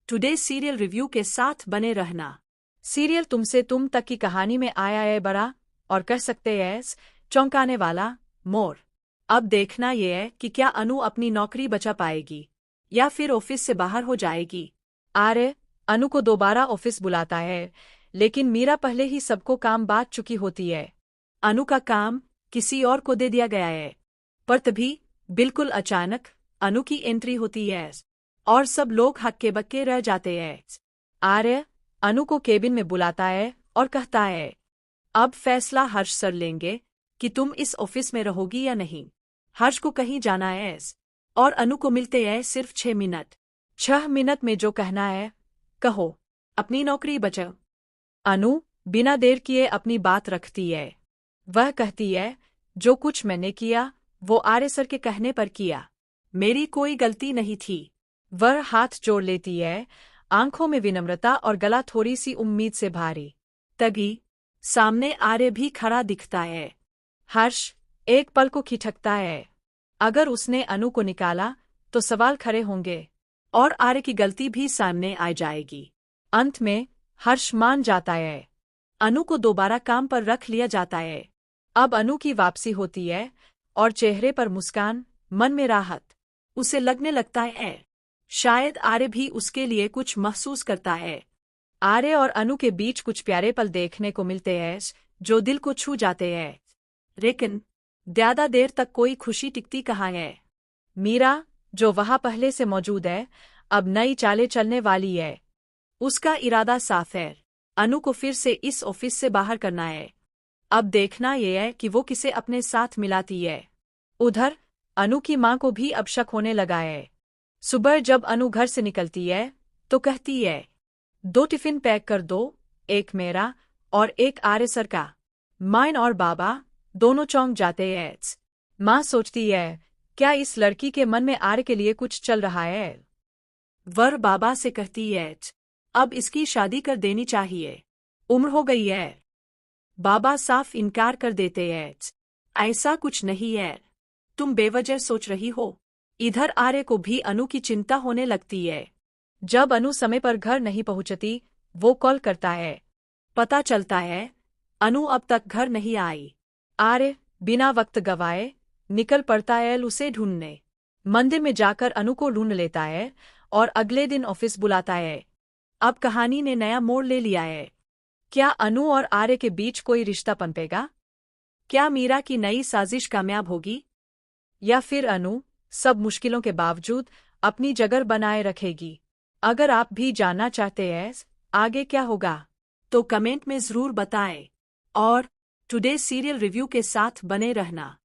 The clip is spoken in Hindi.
टुडे सीरियल रिव्यू के साथ बने रहना। सीरियल तुमसे तुम तक की कहानी में आया है बड़ा और कह सकते हैं चौंकाने वाला मोड़। अब देखना ये है कि क्या अनु अपनी नौकरी बचा पाएगी या फिर ऑफिस से बाहर हो जाएगी। आर्य अनु को दोबारा ऑफिस बुलाता है, लेकिन मीरा पहले ही सबको काम बांट चुकी होती है। अनु का काम किसी और को दे दिया गया है, पर तभी बिल्कुल अचानक अनु की एंट्री होती है और सब लोग हक्के बक्के रह जाते हैं। आर्य अनु को केबिन में बुलाता है और कहता है, अब फैसला हर्ष सर लेंगे कि तुम इस ऑफिस में रहोगी या नहीं। हर्ष को कहीं जाना है और अनु को मिलते हैं सिर्फ 6 मिनट। 6 मिनट में जो कहना है कहो, अपनी नौकरी बचाओ। अनु बिना देर किए अपनी बात रखती है। वह कहती है, जो कुछ मैंने किया वो आर्य सर के कहने पर किया, मेरी कोई गलती नहीं थी। वह हाथ जोड़ लेती है, आंखों में विनम्रता और गला थोड़ी सी उम्मीद से भारी। तभी सामने आर्य भी खड़ा दिखता है। हर्ष एक पल को खिठकता है। अगर उसने अनु को निकाला तो सवाल खड़े होंगे और आर्य की गलती भी सामने आ जाएगी। अंत में हर्ष मान जाता है। अनु को दोबारा काम पर रख लिया जाता है। अब अनु की वापसी होती है और चेहरे पर मुस्कान, मन में राहत। उसे लगने लगता है शायद आर्य भी उसके लिए कुछ महसूस करता है। आर्य और अनु के बीच कुछ प्यारे पल देखने को मिलते हैं जो दिल को छू जाते हैं, लेकिन ज्यादा देर तक कोई खुशी टिकती कहाँ है। मीरा जो वहां पहले से मौजूद है, अब नई चालें चलने वाली है। उसका इरादा साफ है, अनु को फिर से इस ऑफिस से बाहर करना है। अब देखना यह है कि वो किसे अपने साथ मिलाती है। उधर अनु की मां को भी अब शक होने लगा है। सुबह जब अनु घर से निकलती है तो कहती है, 2 टिफिन पैक कर दो, एक मेरा और एक आर्य सर का। माइन और बाबा दोनों चौंक जाते हैं। मां सोचती है, क्या इस लड़की के मन में आर्य के लिए कुछ चल रहा है। वह बाबा से कहती है, अब इसकी शादी कर देनी चाहिए, उम्र हो गई है। बाबा साफ इनकार कर देते हैं, ऐसा कुछ नहीं है, तुम बेवजह सोच रही हो। इधर आर्य को भी अनु की चिंता होने लगती है। जब अनु समय पर घर नहीं पहुंचती, वो कॉल करता है। पता चलता है अनु अब तक घर नहीं आई। आर्य बिना वक्त गवाए निकल पड़ता है उसे ढूंढने। मंदिर में जाकर अनु को ढूंढ लेता है और अगले दिन ऑफिस बुलाता है। अब कहानी ने नया मोड़ ले लिया है। क्या अनु और आर्य के बीच कोई रिश्ता पनपेगा? क्या मीरा की नई साजिश कामयाब होगी, या फिर अनु सब मुश्किलों के बावजूद अपनी जगह बनाए रखेगी? अगर आप भी जानना चाहते हैं आगे क्या होगा, तो कमेंट में जरूर बताएं और टुडे सीरियल रिव्यू के साथ बने रहना।